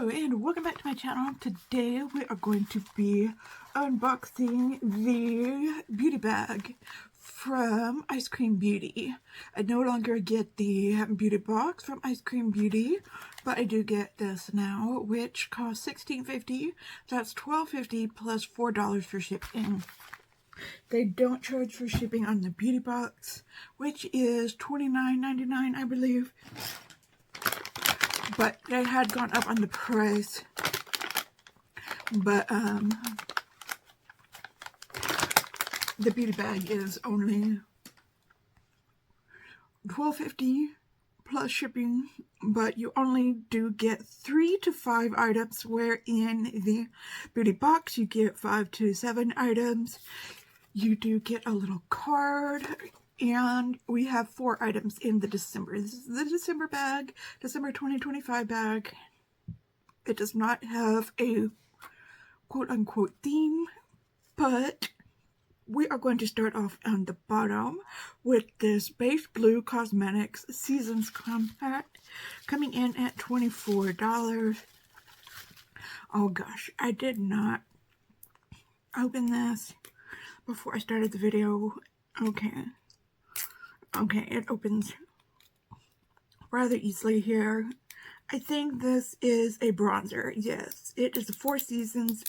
Hello and welcome back to my channel. Today we are going to be unboxing the beauty bag from Eyescream Beauty. I no longer get the beauty box from Eyescream Beauty, but I do get this now, which costs $16.50. That's $12.50 plus $4 for shipping. They don't charge for shipping on the beauty box, which is $29.99, I believe. But they had gone up on the price. But the beauty bag is only $12.50 plus shipping, but you only do get 3 to 5 items, where in the beauty box you get 5 to 7 items. You do get a little card. And we have 4 items in the December. This is the December bag, December 2025 bag. It does not have a quote-unquote theme, but we are going to start off on the bottom with this Base Blue Cosmetics Seasons Compact, coming in at $24. Oh gosh, I did not open this before I started the video. Okay, it opens rather easily here. I think this is a bronzer. Yes, it is a 4 Seasons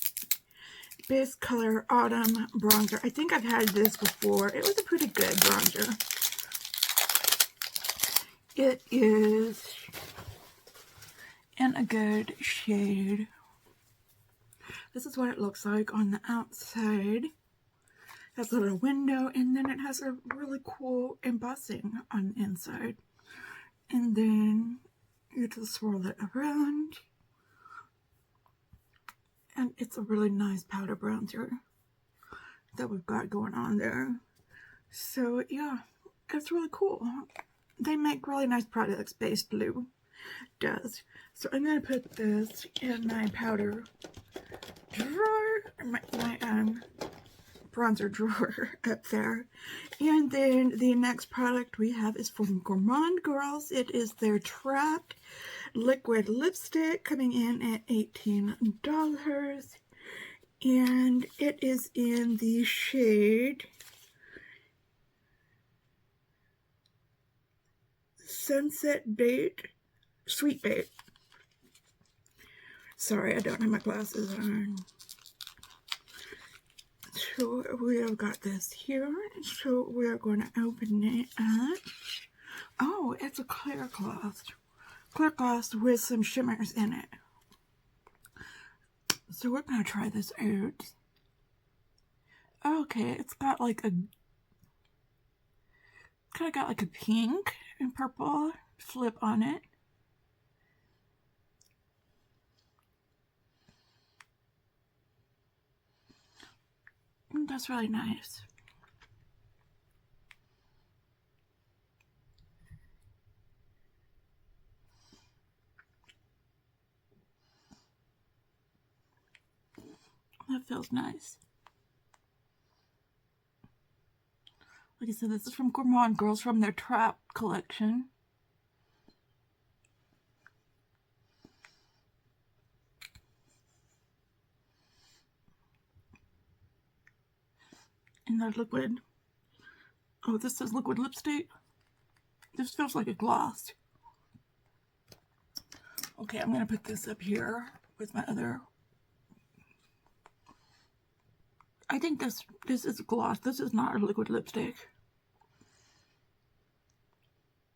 Base Color Autumn Bronzer. I think I've had this before. It was a pretty good bronzer. It is in a good shade. This is what it looks like on the outside. Has a little window, and then it has a really cool embossing on the inside. And then you just swirl it around. And it's a really nice powder bronzer that we've got going on there. So yeah, it's really cool. They make really nice products, Base Blue does. So I'm going to put this in my powder drawer, my bronzer drawer up there. And then the next product we have is from Gourmand Girls. It is their Trapped Liquid Lipstick, coming in at $18. And it is in the shade Sunset Bait, Sweet Bait. Sorry, I don't have my glasses on. So we have got this here. So we are going to open it up. Oh, it's a clear gloss. Clear gloss with some shimmers in it. So we're going to try this out. Okay, it's got like a... kind of got like a pink and purple flip on it. That's really nice. That feels nice. Like I said, this is from Gourmand Girls, from their Trap collection. And their liquid. Oh, this says liquid lipstick. This feels like a gloss. Okay, I'm going to put this up here with my other. I think this is a gloss. This is not a liquid lipstick.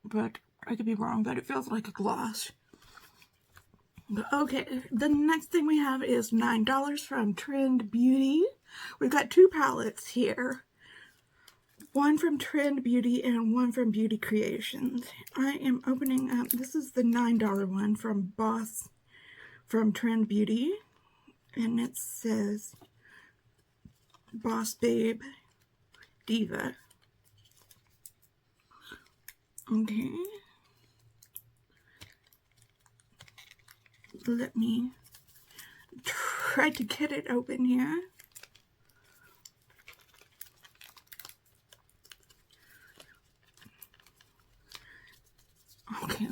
But I could be wrong, but it feels like a gloss. Okay, the next thing we have is $9 from Trend Beauty. We've got 2 palettes here. One from Trend Beauty and one from Beauty Creations. I am opening up, this is the $9 one from Trend Beauty. And it says Boss Babe Diva. Okay. Let me try to get it open here. Okay.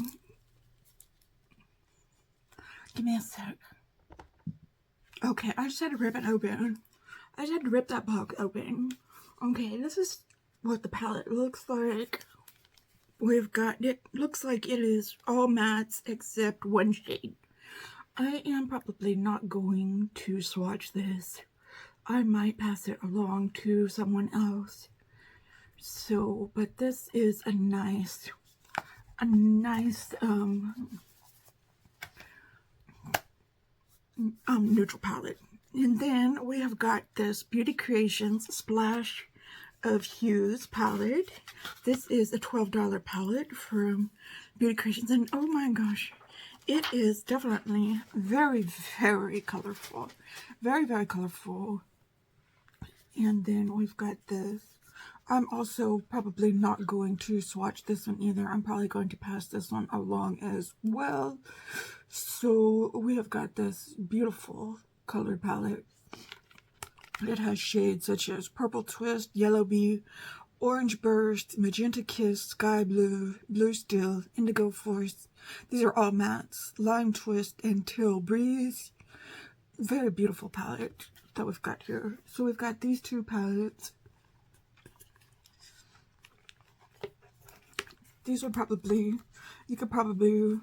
Give me a second. sec. Okay, I just had to rip it open. I just had to rip that box open. Okay, this is what the palette looks like. We've got, it looks like it is all mattes except one shade. I am probably not going to swatch this. I might pass it along to someone else. So, but this is a nice neutral palette. And then we have got this Beauty Creations Splash of Hues palette. This is a $12 palette from Beauty Creations, and oh my gosh, it is definitely very, very colorful. Very, very colorful. And then we've got this. I'm also probably not going to swatch this one either. I'm probably going to pass this one along as well. So we have got this beautiful color palette. It has shades such as Purple Twist, Yellow Bee, Orange Burst, Magenta Kiss, Sky Blue, Blue Still, Indigo Force. These are all mattes. Lime Twist and Teal Breeze. Very beautiful palette that we've got here. So we've got these two palettes. These are probably, you could probably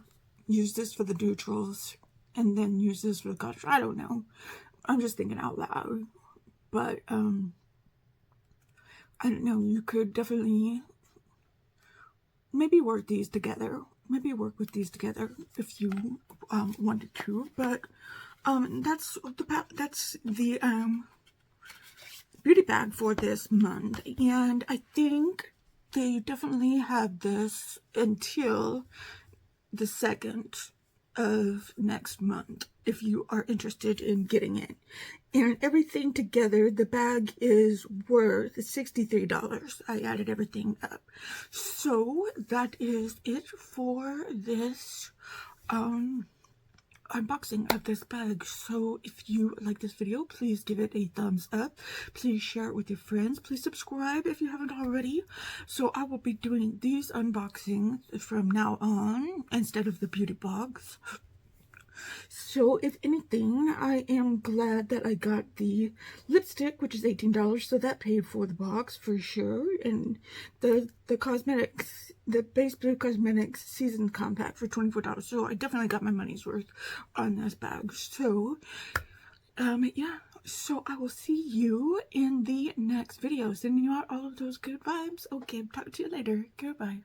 use this for the neutrals and then use this for the colors. I don't know. I'm just thinking out loud. But, I don't know. You could definitely maybe work these together. Maybe work with these together if you wanted to. But, that's the beauty bag for this month. And I think they definitely have this until the 2nd of next month if you are interested in getting it. And everything together, the bag is worth $63. I added everything up. So that is it for this unboxing of this bag. So if you like this video, please give it a thumbs up. Please share it with your friends. Please subscribe if you haven't already. So I will be doing these unboxings from now on instead of the beauty box. So if anything, I am glad that I got the lipstick, which is $18, so that paid for the box for sure. And the cosmetics, the Base Blue Cosmetics Seasoned Compact for $24. So I definitely got my money's worth on this bag. So, yeah. So I will see you in the next video. Sending you out all of those good vibes. Okay, talk to you later. Goodbye.